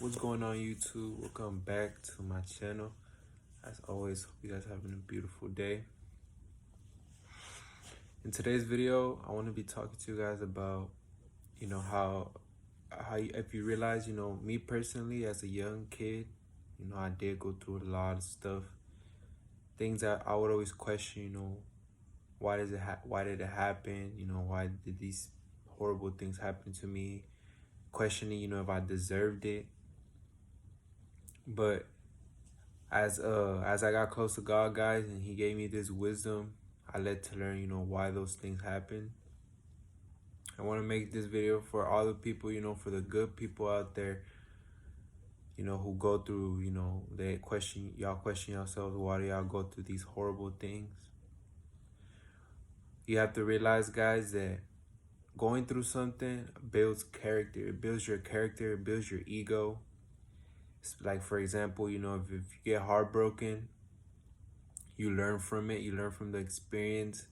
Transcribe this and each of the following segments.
What's going on, YouTube? Welcome back to my channel. As always, hope you guys having a beautiful day. In today's video, I want to be talking to you guys about, if you realize, me personally as a young kid, I did go through a lot of stuff, things that I would always question, why did it happen? Why did these horrible things happen to me? Questioning, if I deserved it. But as I got close to God, guys, and He gave me this wisdom, I led to learn, why those things happen. I want to make this video for all the people, for the good people out there, who go through, y'all question yourselves, why do y'all go through these horrible things? You have to realize, guys, that going through something builds character. It builds your character, it builds your ego. It's like, for example, if you get heartbroken, you learn from it, you learn from the experience.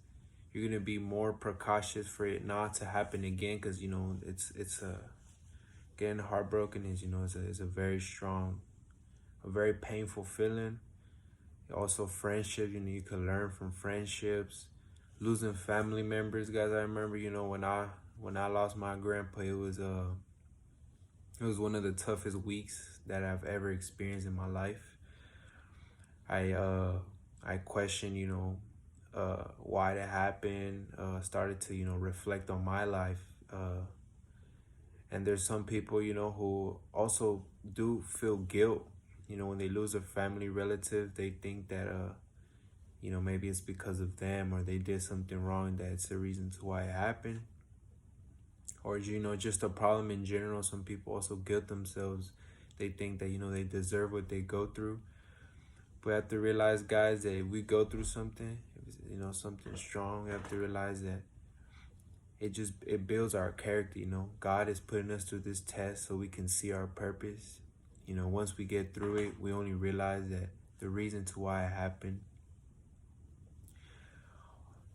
You're gonna be more precautious for it not to happen again, because it's getting heartbroken is a very strong, a very painful feeling. Also friendships, you can learn from friendships. Losing family members, guys. I remember, when I lost my grandpa, it was one of the toughest weeks that I've ever experienced in my life. I questioned, why that happened. Started to, reflect on my life. And there's some people, who also do feel guilt. When they lose a family relative, they think that, maybe it's because of them, or they did something wrong, that's the reason to why it happened. Or, just a problem in general. Some people also guilt themselves. They think that, they deserve what they go through. But we have to realize, guys, that if we go through something, something strong, we have to realize that it builds our character. God is putting us through this test so we can see our purpose. Once we get through it, we only realize that the reason to why it happened.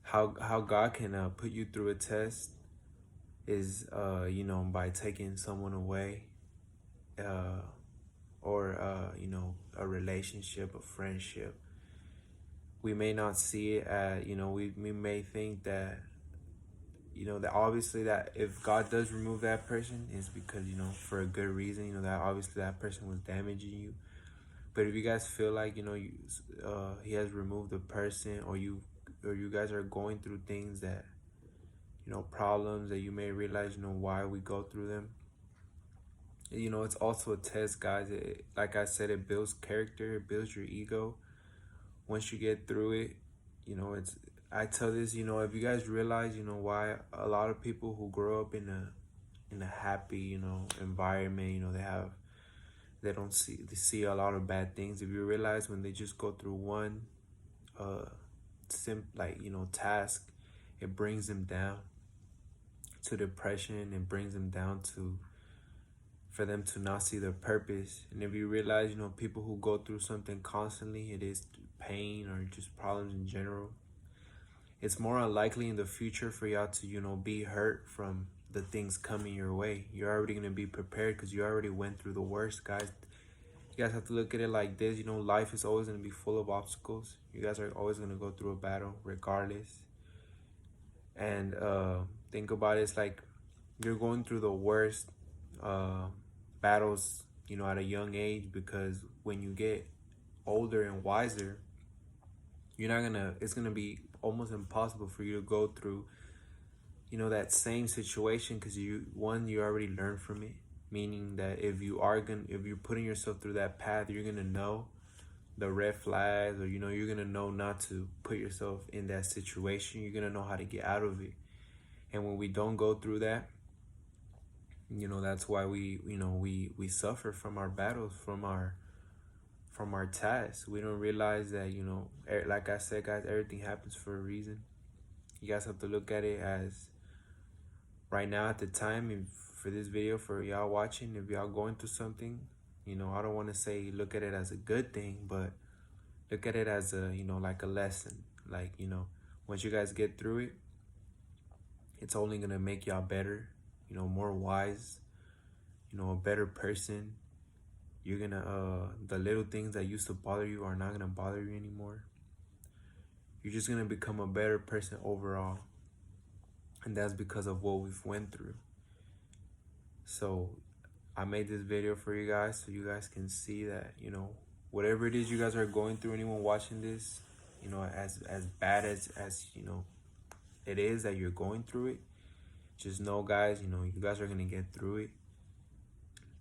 How God can put you through a test is, by taking someone away, or a relationship, a friendship. We may not see it we may think that, that obviously that if God does remove that person, it's because, for a good reason, that obviously that person was damaging you. But if you guys feel like, He has removed the person, or you guys are going through things that, problems that you may realize, why we go through them. It's also a test, guys. Like I said, it builds character, it builds your ego. Once you get through it, I tell this, if you guys realize, why a lot of people who grow up in a happy, environment, they see a lot of bad things. If you realize, when they just go through one task, it brings them down to depression. It brings them down for them to not see their purpose. And if you realize, people who go through something constantly, it is pain or just problems in general, it's more unlikely in the future for y'all to, be hurt from the things coming your way. You're already going to be prepared because you already went through the worst, guys. You guys have to look at it like this. Life is always going to be full of obstacles. You guys are always going to go through a battle regardless. And think about it, it's like you're going through the worst battles, at a young age, because when you get older and wiser, it's gonna be almost impossible for you to go through, that same situation, because you already learned from it. Meaning that if you're putting yourself through that path, you're gonna know the red flags, or you're gonna know not to put yourself in that situation. You're gonna know how to get out of it. And when we don't go through that, that's why we suffer from our battles, from our tasks. We don't realize that, like I said, guys, everything happens for a reason. You guys have to look at it as, right now at the time, for this video, for y'all watching, if y'all going through something, I don't want to say look at it as a good thing, but look at it as a, like a lesson. Like, once you guys get through it, it's only gonna make y'all better, more wise, a better person. You're gonna the little things that used to bother you are not gonna bother you anymore. You're just gonna become a better person overall. And that's because of what we've went through. So I made this video for you guys so you guys can see that, you know, whatever it is you guys are going through, anyone watching this, you know, as bad as you know it is that you're going through it, just know, guys, you know, you guys are gonna get through it.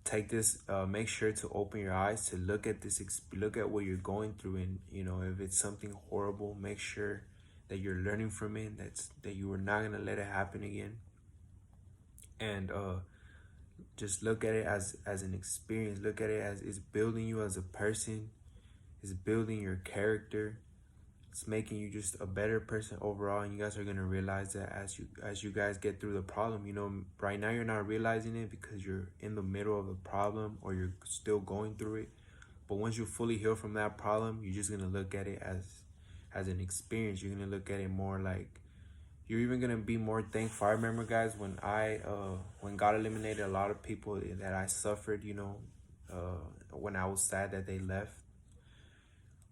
Take this, make sure to open your eyes to look at this, look at what you're going through, and you know, if it's something horrible, make sure that you're learning from it, that you are not gonna let it happen again. And just look at it as an experience. Look at it as it's building you as a person, it's building your character, it's making you just a better person overall. And you guys are gonna realize that as you guys get through the problem. You know, right now you're not realizing it because you're in the middle of the problem or you're still going through it. But once you fully heal from that problem, you're just gonna look at it as an experience. You're gonna look at it more like, you're even gonna be more thankful. I remember, guys, when God eliminated a lot of people that I suffered, you know, when I was sad that they left.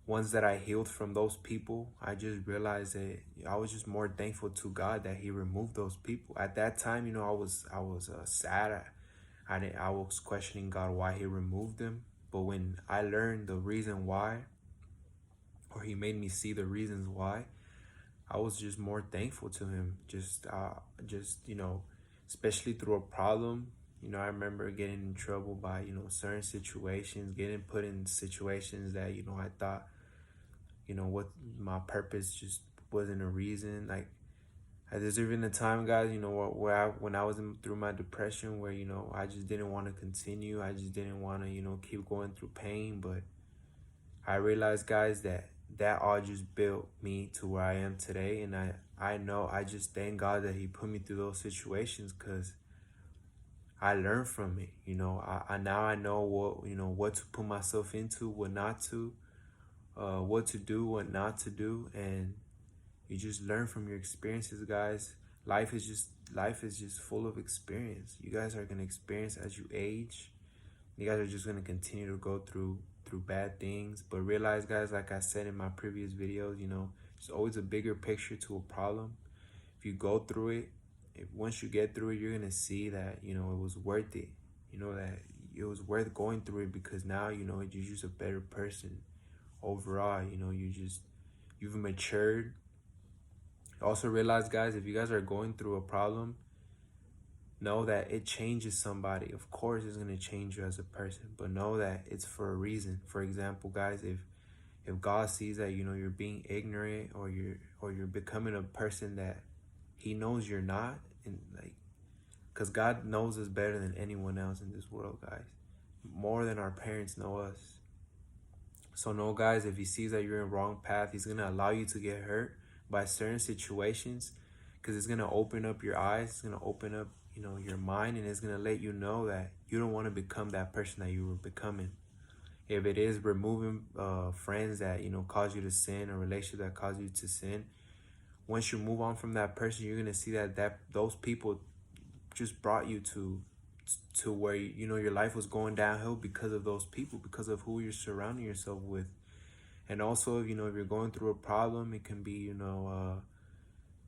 Once that I healed from those people, I just realized that I was just more thankful to God that He removed those people. At that time, you know, I was sad. I was questioning God why He removed them. But when I learned the reason why, or He made me see the reasons why, I was just more thankful to Him. Just you know, especially through a problem. You know, I remember getting in trouble by, you know, certain situations, getting put in situations that, you know, I thought, you know, what my purpose just wasn't a reason. Like, there's even a time, guys, you know, when I was through my depression, where, you know, I just didn't want to continue. I just didn't want to, you know, keep going through pain. But I realized, guys, that all just built me to where I am today. And I know, I just thank God that He put me through those situations, because I learned from it. You know, I now I know what, you know, what to put myself into, what not to, what to do, what not to do. And you just learn from your experiences, guys. Life is just full of experience. You guys are gonna experience as you age. You guys are just gonna continue to go through bad things. But realize, guys, like I said in my previous videos, you know, there's always a bigger picture to a problem. If you go through it, once you get through it, you're gonna see that, you know, it was worth it. You know, that it was worth going through it, because now, you know, you're just a better person overall. You know, you've matured. Also realize, guys, if you guys are going through a problem, know that it changes somebody. Of course, it's going to change you as a person, but know that it's for a reason. For example, guys, if God sees that, you know, you're being ignorant, or you're becoming a person that He knows you're not, and like, because God knows us better than anyone else in this world, guys, more than our parents know us. So know, guys, if He sees that you're in the wrong path, He's going to allow you to get hurt by certain situations, because it's going to open up your eyes. It's going to open up, you know, your mind, and it's going to let you know that you don't want to become that person that you were becoming. If it is removing friends that, you know, cause you to sin, a relationship that cause you to sin, once you move on from that person, you're going to see that those people just brought you to where, you know, your life was going downhill because of those people, because of who you're surrounding yourself with. And also, you know, if you're going through a problem, it can be, you know,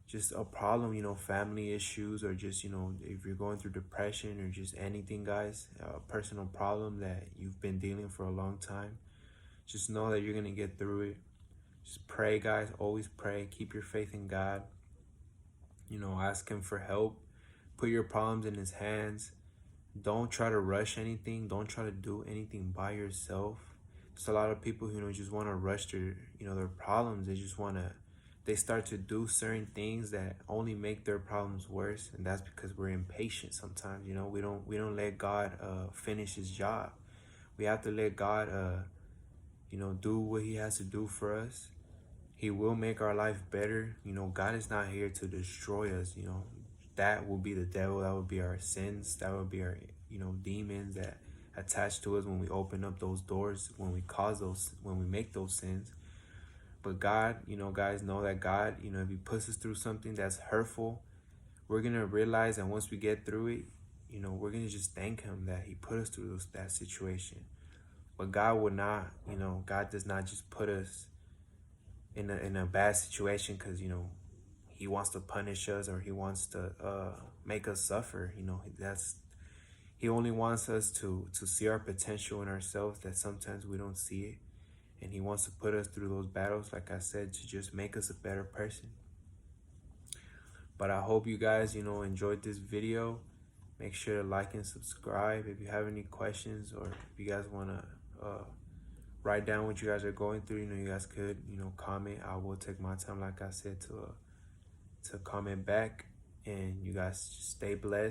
just a problem, you know, family issues, or just, you know, if you're going through depression, or just anything, guys, a personal problem that you've been dealing for a long time, just know that you're going to get through it. Just pray, guys. Always pray. Keep your faith in God. You know, ask Him for help. Put your problems in His hands. Don't try to rush anything. Don't try to do anything by yourself. There's a lot of people who, you know, just want to rush their, you know, their problems. They start to do certain things that only make their problems worse, and that's because we're impatient sometimes. You know, we don't let God finish His job. We have to let God, you know, do what He has to do for us. He will make our life better. You know, God is not here to destroy us. You know, that will be the devil. That would be our sins. That would be our, you know, demons that attach to us when we open up those doors, when we make those sins. But God, you know, guys, know that God, you know, if He puts us through something that's hurtful, we're going to realize that once we get through it, you know, we're going to just thank Him that He put us through that situation. But God would not, you know, God does not just put us in a bad situation because, you know, he wants to punish us or he wants to make us suffer. You know, he only wants us to see our potential in ourselves that sometimes we don't see it. And he wants to put us through those battles, like I said, to just make us a better person. But I hope you guys, you know, enjoyed this video. Make sure to like and subscribe. If you have any questions or if you guys want to write down what you guys are going through, you know, you guys could, you know, comment. I will take my time, like I said, to comment back. And you guys just stay blessed.